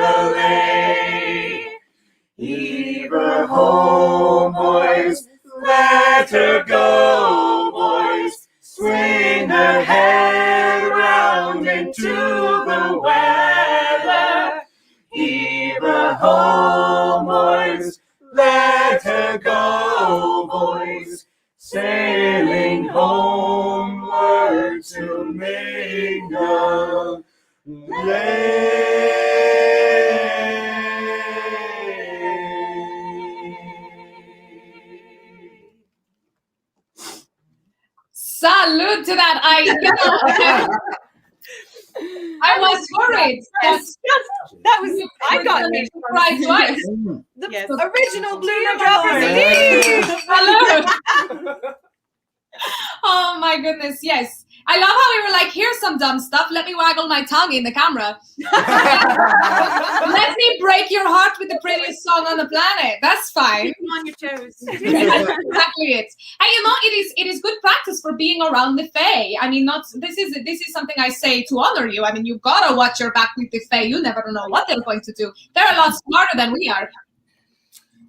Heave her ho, boys, let her go, boys, swing her head round into the weather. Heave her ho, boys, let her go, boys, sailing homeward to Salute to that. I was worried. Yes, that was. I got it. Right twice. The Yes. original Blue Lord. Droppers indeed. Salute. Oh my goodness, yes. I love how we were like, here's some dumb stuff. Let me waggle my tongue in the camera. Let me break your heart with the prettiest song on the planet. That's fine. Keep on your toes. Exactly it. And you know, it is good practice for being around the Fae. I mean, this is something I say to honor you. I mean, you gotta watch your back with the Fae. You never know what they're going to do. They're a lot smarter than we are.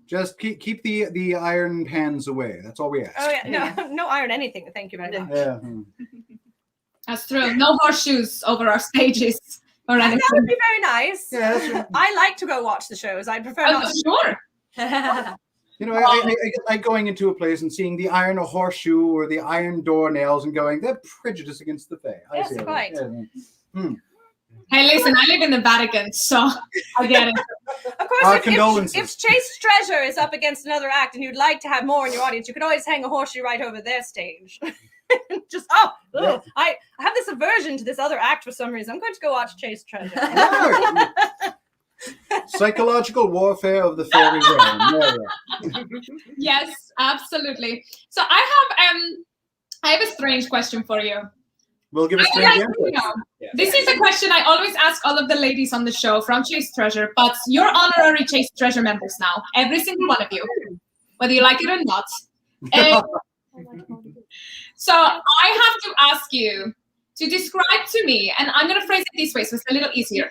Just keep the iron pans away. That's all we ask. Oh yeah, no iron anything. Thank you very much. Yeah. That's true. No horseshoes over our stages or That anything. would be very nice. Yeah, that's right. I like to go watch the shows. I prefer Oh, not. sure. You know, I like going into a place and seeing the iron horseshoe or the iron doornails and going, they're prejudiced against the Fae. I Yes, see it. quite. Yeah. Hey, listen, I live in the Vatican, so I get it. Of course, Our if condolences. Chase Treasure is up against another act and you'd like to have more in your audience, you could always hang a horseshoe right over their stage. Just, Yeah. I have this aversion to this other act for some reason. I'm going to go watch Chase Treasure. Yeah. Psychological warfare of the fairy realm. Yeah. Yes, absolutely. So I have a strange question for you. We'll give a I would strange like answer. to know. Yeah. This is a question I always ask all of the ladies on the show from Chase Treasure, but you're honorary Chase Treasure members now, every single one of you, whether you like it or not. So I have to ask you to describe to me, and I'm going to phrase it this way so it's a little easier.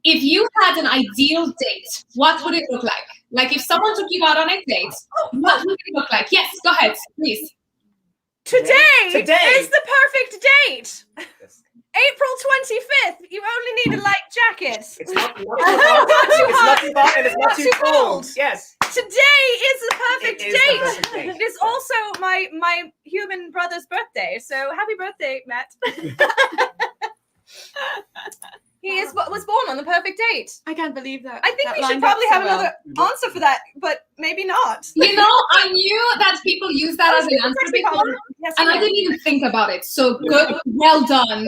If you had an ideal date, what would it look like? Like if someone took you out on a date, what would it look like? Yes, go ahead, please. Today Today. is the perfect date. Yes. April 25th. You only need a light jacket. It's not too hot. It's not too hot and it's not too cold. Yes. Today is the perfect It is the date. perfect date. It is also my human brother's birthday. So happy birthday, Matt. He was born on the perfect date. I can't believe that. I think that we should lined up probably so have well. another answer for that, but maybe not. You know, I knew that people use that as an answer before, Yes, and I know. didn't even think about it. So good, well done.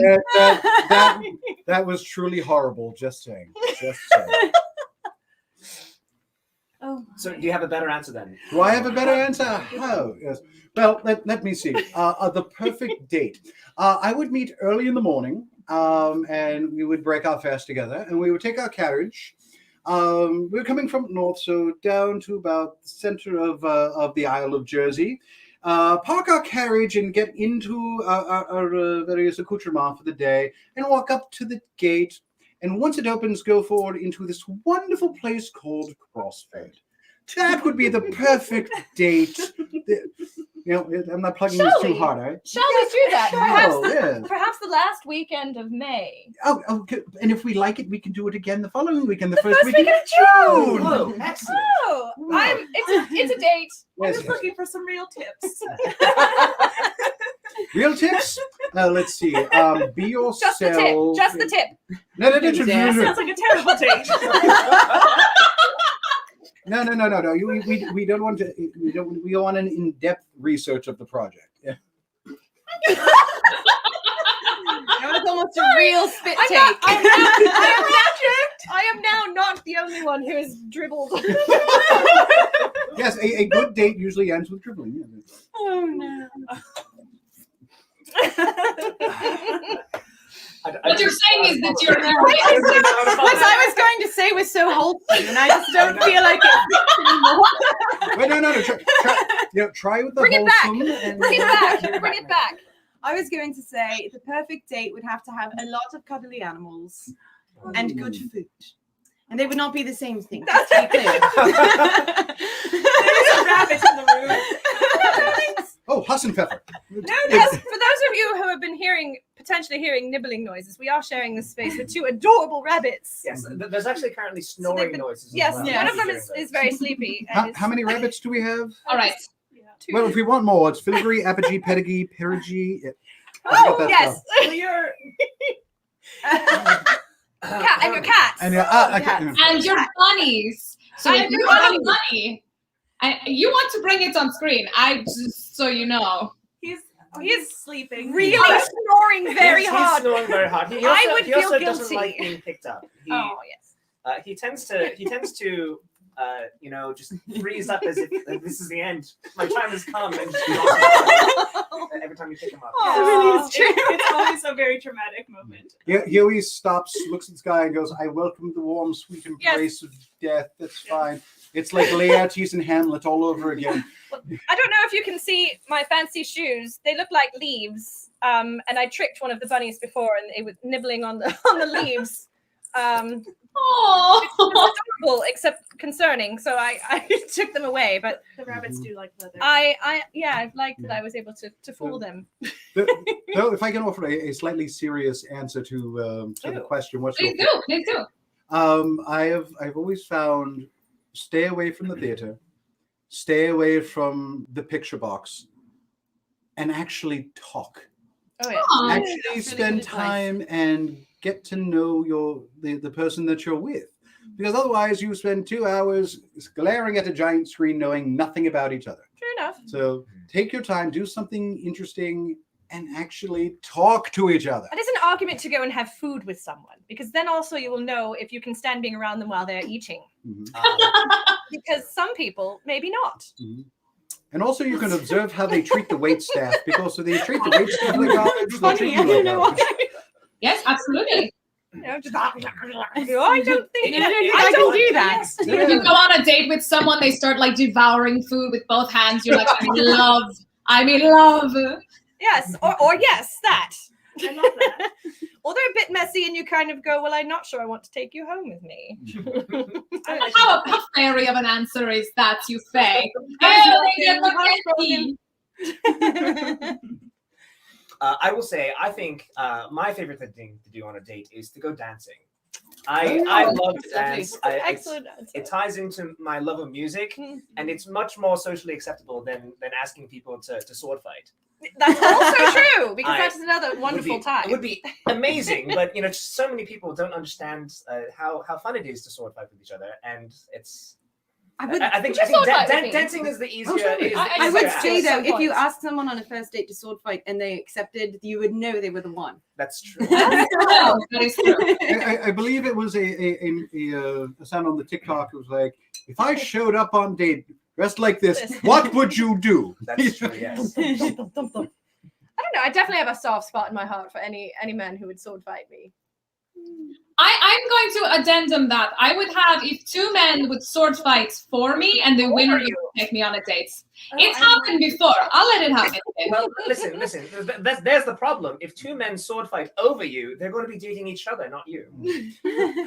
That was truly horrible. Just saying. Just saying. Oh, So do you have a better answer then? Do I have a better answer? Oh, yes. Well, let me see. The perfect date. I would meet early in the morning, and we would break our fast together, and we would take our carriage. We're coming from north, so down to about the center of the Isle of Jersey. Park our carriage and get into our various accoutrements for the day, and walk up to the gate. And once it opens, go forward into this wonderful place called Crossfade. That would be the perfect date. I'm not plugging this too hard, all right? Shall we do that? Yes. Perhaps the last weekend of May. Oh, good. And if we like it, we can do it again the following weekend, the first First weekend weekend of June. Oh, excellent. Oh, it's a date. I Yes, was looking for some real tips. real tips? Let's see. Be yourself. Just the tip. Just the tip. No. Sounds like a terrible date. No. We don't want to. We want an in-depth research of the project. Yeah. That was almost a real spit I'm take. not, I am now not the only one who has dribbled. Yes, a good date usually ends with dribbling. Yeah. Oh no. What you're saying is that you're What I was going to say was so wholesome, and I just don't feel like it anymore. Wait, no. Try with the Bring it back. wholesome. And, Bring it back. Bring it back. I was going to say the perfect date would have to have a lot of cuddly animals and good food. And they would not be the same thing, just to be clear. There's a rabbit in the room. Oh, Hassenpfeffer. Yes, for those of you who have been potentially hearing nibbling noises, we are sharing this space with two adorable rabbits. Yes, there's actually currently snoring noises. Yes, as well. one of them During is very sleepy. How many rabbits do we have? all right. Two. Well, if we want more, it's filigree, apogee, pedigree, perigee. Yeah. Oh, That yes. Well, you're Cat and your cats. And And your bunnies. So And if your you have a bunny, and you want to bring it on screen, just so you know. he's sleeping. Really snoring very He's hard. snoring very hard. He I also, would he also feel doesn't guilty. like being picked up. Yes. He tends to just freeze up as if this is the end. My time has come, and just every time you pick him up. Aw. It's always a very traumatic moment. he always stops, looks at the sky, and goes, "I welcome the warm, sweet embrace of death. That's fine." It's like Laertes and Hamlet all over again. I don't know if you can see my fancy shoes. They look like leaves. And I tricked one of the bunnies before, and it was nibbling on the leaves. Oh, It's adorable, except concerning. So I took them away. But The rabbits do like leather. I've liked that I was able to fool them. Though, if I can offer a slightly serious answer to the question, what's your please do. I've always found stay away from the theater, stay away from the picture box, and actually talk. Oh yeah. Aw. Actually that's spend really good advice. time and get to know the person that you're with. Because otherwise you spend 2 hours glaring at a giant screen knowing nothing about each other. True enough. So take your time, do something interesting, and actually talk to each other. And it's an argument to go and have food with someone, because then also you will know if you can stand being around them while they're eating. Mhm. Because some people maybe not. Mhm. And also you can observe how they treat the wait staff, because if they treat the wait staff like garbage, they'll treat you like garbage. Yes, absolutely. You know, just I don't think I can do that. If you go on a date with someone, they start like devouring food with both hands. You're like, I'm in love. Yes, or yes, that. I love that. Or they're a bit messy, and you kind of go, "Well, I'm not sure I want to take you home with me." I like How that. fairy of an answer is that, you fay? I will say, I think my favorite thing to do on a date is to go dancing. I love to dance. Excellent answer. It ties into my love of music, and it's much more socially acceptable than asking people to sword fight. That's also true, because I- that's another wonderful It time. would be amazing, but just so many people don't understand how fun it is to sword fight with each other, and it's. I think sword fight with me? dancing is the easier. sorry. I would ask. say though, Some if you points. asked someone on a first date to sword fight and they accepted, you would know they were the one. That's true. That is true. I believe it was a sound on the TikTok. It was like, if I showed up on date dressed like this, what would you do? That's true. Yes. I don't know. I definitely have a soft spot in my heart for any man who would sword fight me. I'm going to addendum that. I would have, if two men would sword fight for me and the winner is take me on a date. Oh, It's I happened before. I'll let it happen. Well, listen. There's the problem. If two men sword fight over you, they're going to be dating each other, not you.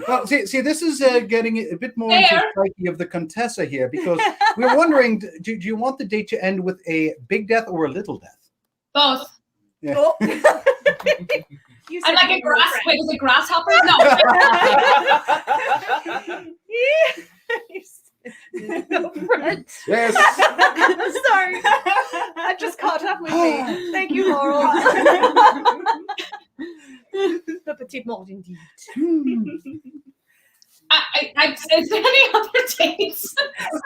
Well, see, this is getting a bit more into Fair. the psyche of the Contessa here, because we're wondering, do you want the date to end with a big death or a little death? Both. Yeah. Oh. You I'm said like a you were grass. friends. Wait, was it grasshopper? No. No front. Yes. Sorry. I've just caught up with me. Thank you, Laurel. The petite mort indeed. Is there any other dates?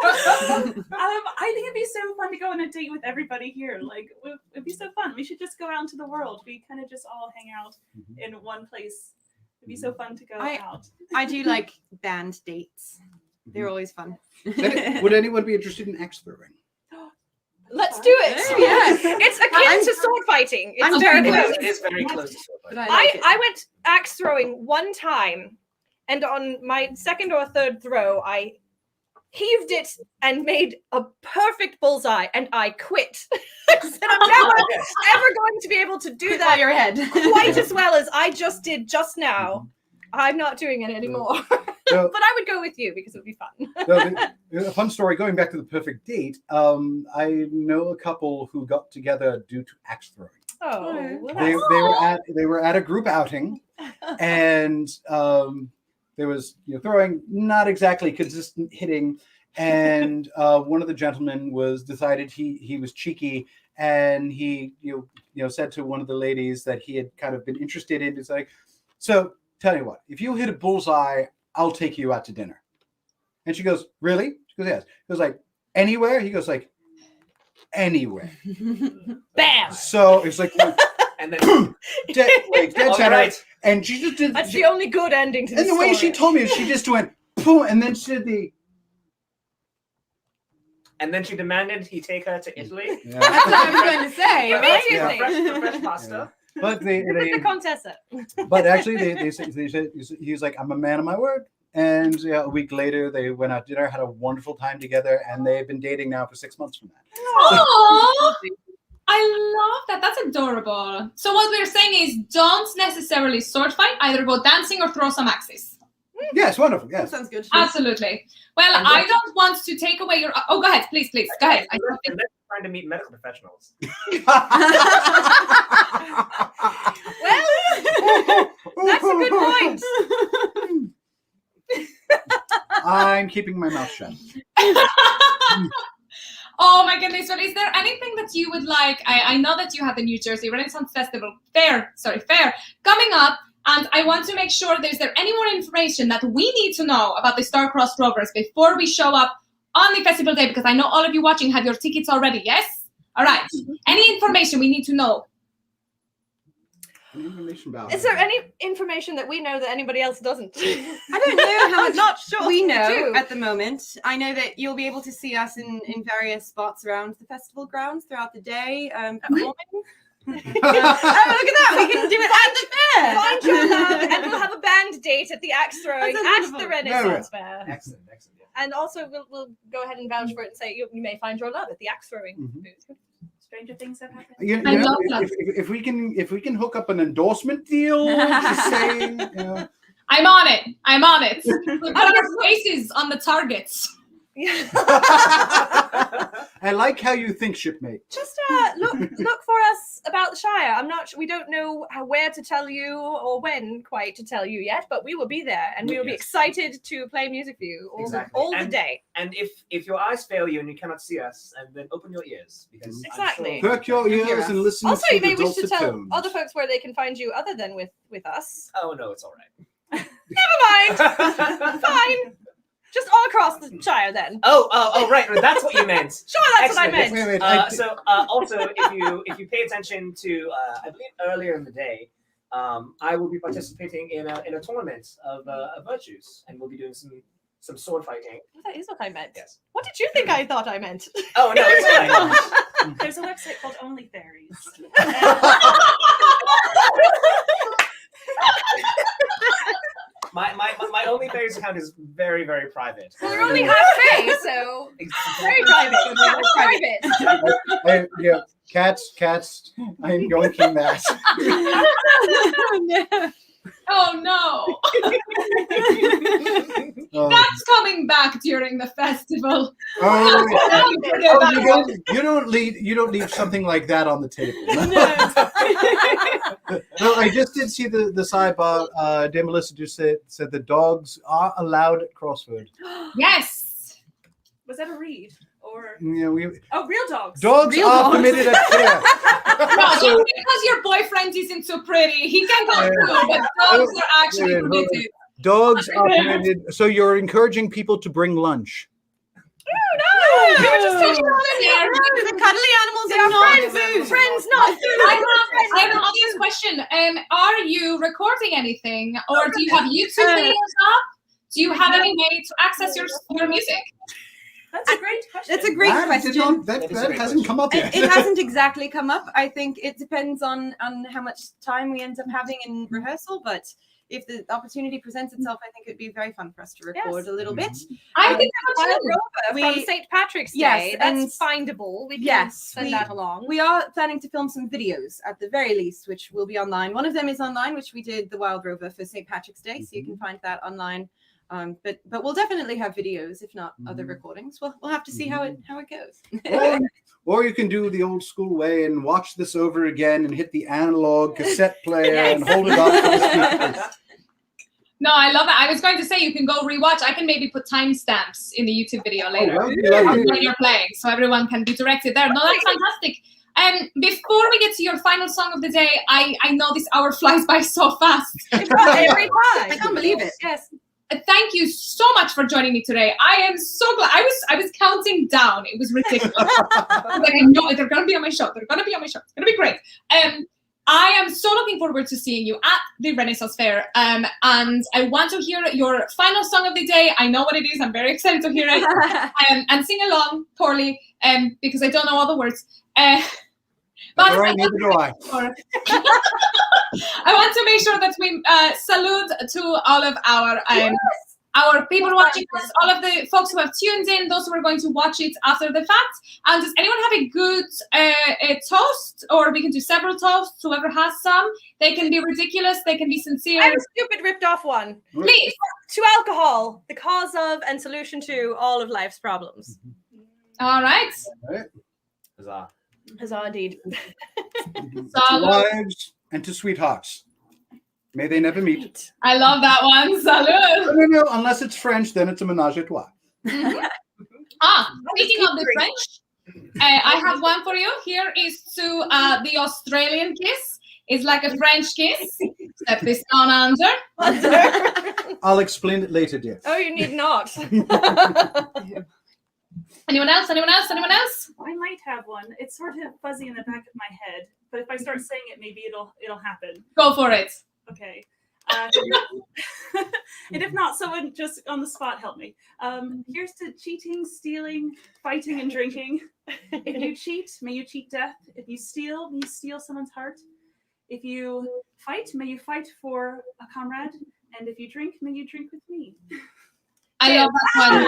I think it'd be so fun to go on a date with everybody here. Like, it'd be so fun. We should just go out into the world. We kind of just all hang out in one place. It'd be so fun to go out. I do like band dates. They're always fun. Would anyone be interested in axe throwing? Let's do it. Oh, yes. It's akin to sword fighting. It's I'm very very close. It is very close to sword But fighting. I like it. I went axe throwing one time, and on my second or third throw, I heaved it and made a perfect bullseye, and I quit. I said, I'm never, ever going to be able to do Quit that while you're ahead. quite as well as I just did just now. I'm not doing it anymore. So, But I would go with you because it would be fun. a fun story, going back to the perfect date, I know a couple who got together due to axe throwing. Oh, well, They were at a group outing, and there was throwing, not exactly consistent hitting, and one of the gentlemen decided he was cheeky, and he said to one of the ladies that he had kind of been interested in. It's like, so tell you what, if you hit a bullseye, I'll take you out to dinner. And she goes, really? She goes, yes. He goes, like, anywhere? He goes, like, anywhere. bam. So it's like, And then, dead all center. right. And she just did. That's the only good ending to And the the way story. she told me, she just went, boom, and then she did the. And then she demanded he take her to Italy. Yeah. That's what I was going to say. right? Immediately. For fresh pasta. But The Contessa. but actually, they said he was like, I'm a man of my word. And a week later, they went out to dinner, had a wonderful time together, and they've been dating now for 6 months from that. Aww. I love that. That's adorable. So what we're saying is, don't necessarily sword fight. Either go dancing or throw some axes. Yes, wonderful. That Yes. sounds good. Absolutely. Well, And I don't want to take away your. Oh, go ahead, please. Go ahead. And then trying to meet medical professionals. Well, that's a good point. I'm keeping my mouth shut. Oh my goodness! Well, is there anything that you would like? I know that you have the New Jersey Renaissance Fair coming up, and I want to make sure is there any more information that we need to know about the Starcrossed Rovers before we show up on the festival day? Because I know all of you watching have your tickets already. Yes. All right. Any information we need to know? Any information about Is there any information that we know that anybody else doesn't? I don't know how much Not sure we we know do. at the moment. I know that you'll be able to see us in various spots around the festival grounds throughout the day. Performing. Oh, look at that! We can do it at the fair. Find your love, and we'll have a band date at the axe throwing That at sounds the wonderful. Renaissance Fair. Excellent. Yeah. And also, we'll go ahead and vouch for it and say you may find your love at the axe throwing Mhm. booth. Stranger things have happened. I love that. if we can hook up an endorsement deal, just saying. I'm on it. We'll put our faces on the targets. Yeah. I like how you think, shipmate. Just look for us about the Shire. I'm not. We don't know where to tell you or when quite to tell you yet, but we will be there, and we will be Yes. excited to play music for you all the day. And if your eyes fail you and you cannot see us, and then open your ears because I'm Exactly. sure- Perk your ears and listen Also, to you may the wish to dulcet tell tones. other folks where they can find you other than with us. Oh no, it's all right. Never mind. Fine. Just all across the Shire then. Oh, right. That's what you meant. Sure, that's what I Excellent. meant. Wait, So also, if you pay attention to, I believe earlier in the day, I will be participating in a tournament of virtues, and we'll be doing some sword fighting. That is what I meant. Yes. What did you think I thought I meant? Oh no, it's all right. There's a website called Only Fairies. My only fairies account is very, very private. Well, they're only half Fae, so very private. Private. Yeah, cats. I'm yoinking that. Oh no! That's coming back during the festival. You don't leave something like that on the table. No, I just did see the sidebar. De Melissa just said the dogs are allowed at Crossford. Yes. Was that a read? Or Yeah, real dogs? Dogs Real are dogs. permitted at fair. No, just because your boyfriend isn't so pretty, he can come too, but dogs are actually Wait, hold on. permitted. Dogs are permitted. So you're encouraging people to bring lunch. No, we were just talking about it. The cuddly animals They are are not friends, food. friends, not food. I have an audience question. Are you recording anything, or do you have YouTube videos up? Do you have any way to access your music? That's a great question. That's a great question. That That is a great hasn't come up yet. It hasn't exactly come up. I think it depends on how much time we end up having in rehearsal, but if the opportunity presents itself, I think it'd be very fun for us to record Yes. a little bit. I think Wild that's Rover from We- St. Patrick's Day. Yes, That's and- findable. We can Yes, send we- that along. We are planning to film some videos at the very least, which will be online. One of them is online, which we did the Wild Rover for St. Patrick's Day, so you can find that online. But we'll definitely have videos, if not other recordings. We'll have to see how it goes. Or you can do the old school way and watch this over again and hit the analog cassette player and hold it up to the speakers. No, I love it. I was going to say you can go rewatch. I can maybe put timestamps in the YouTube video later that would be lovely. when you're playing, so everyone can be directed there. No, that's fantastic. Before we get to your final song of the day, I know this hour flies by so fast. Every time. I can't believe it. Yes. Thank you so much for joining me today. I am so glad. I was counting down. It was ridiculous. I was like, I know they're gonna be on my show. They're gonna be on my show. It's gonna be great. I am so looking forward to seeing you at the Renaissance Fair. And I want to hear your final song of the day. I know what it is. I'm very excited to hear it. And sing along poorly because I don't know all the words. But All right, neither do I. I want to make sure that we salute to all of our people watching us, all of the folks who have tuned in, those who are going to watch it after the fact. And does anyone have a good a toast? Or we can do several toasts, whoever has some. They can be ridiculous, they can be sincere. I have a stupid ripped off one. Please. To alcohol, the cause of and solution to all of life's problems. All right. Huzzah. Huzzah, indeed. To wives and to sweethearts. May they never meet. I love that one. Salud. No, unless it's French, then it's a ménage à trois. Speaking of the French, I have one for you. Here is to the Australian kiss. It's like a French kiss, except this down under. I'll explain it later, dear. Oh, you need not. Anyone else? Anyone else? Anyone else? I might have one. It's sort of fuzzy in the back of my head, but if I start saying it, maybe it'll happen. Go for it. Okay. And if not, someone just on the spot help me. Here's to cheating, stealing, fighting, and drinking. If you cheat, may you cheat death. If you steal, may you steal someone's heart. If you fight, may you fight for a comrade. And if you drink, may you drink with me. I love that one.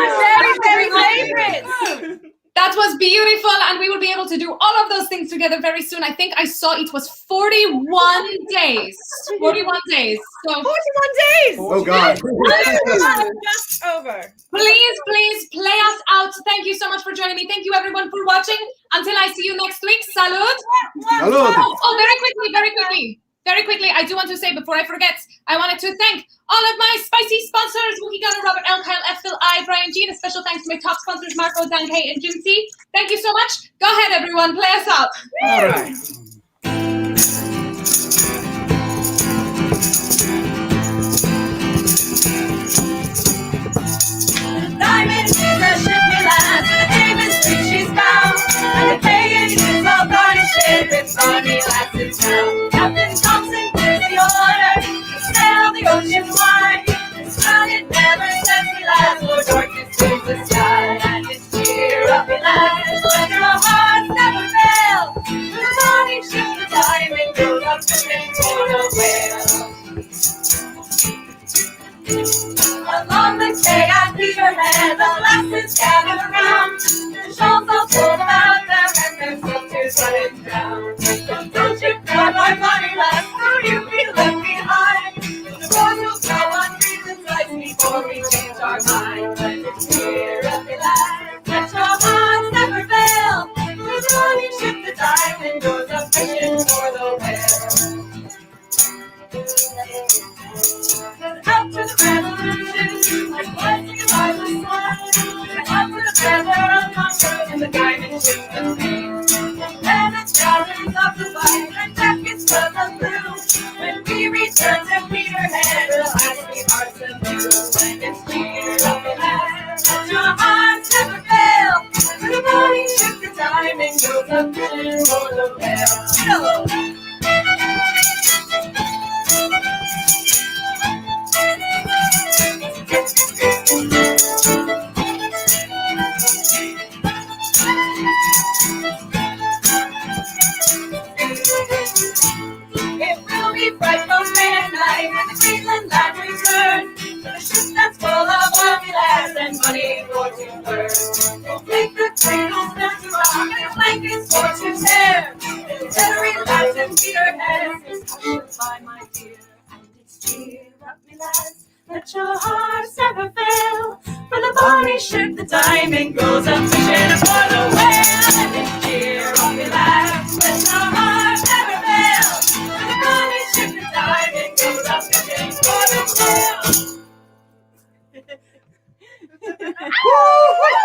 Very, very favorite. That was beautiful, and we will be able to do all of those things together very soon. I think I saw it was 41 days. 41 days. So 41 days. Oh, God. Just over. please play us out. Thank you so much for joining me. Thank you everyone for watching. Until I see you next week. Salud. Hello. Very quickly, I do want to say before I forget, I wanted to thank all of my spicy sponsors, Wookie Gunner, Robert L, Kyle F, Phil I, Brian G, and a special thanks to my top sponsors, Marco, Dan K, and Jim C. Thank you so much. Go ahead, everyone, play us out. All right. Diamond is a ship we land, and the famous street she's bound, and the pagan is all garnished ship, it's Bonnie Lass's town. Captain Thompson gives the order to sail the ocean wide. It's found it never sets me last, for darkness fills the sky, and it's cheer up at last, when our hearts never fail. The Bonnie ship, the diamond goes up swimming for the whale. Along the turns and beat her head. Relax the hearts of you when it's cheer up the laugh. Let your hearts never fail. For the body shook the diamond goes up and for the bell. It will be bright from day and night when the Cleveland land returns. For the ship that's full of army lads and money for to burn. We'll take the cradles down to rock and blankets for to tear. Little Hillary laughs and beat her head. It's hushed by my dear, and it's cheer up me lads. Let your hearts never fail. For the bonny ship, the diamond goes up fishing for the whale. And it's cheer up me lads. Let your hearts never fail. For the bonny ship, the diamond goes up fishing for the whale.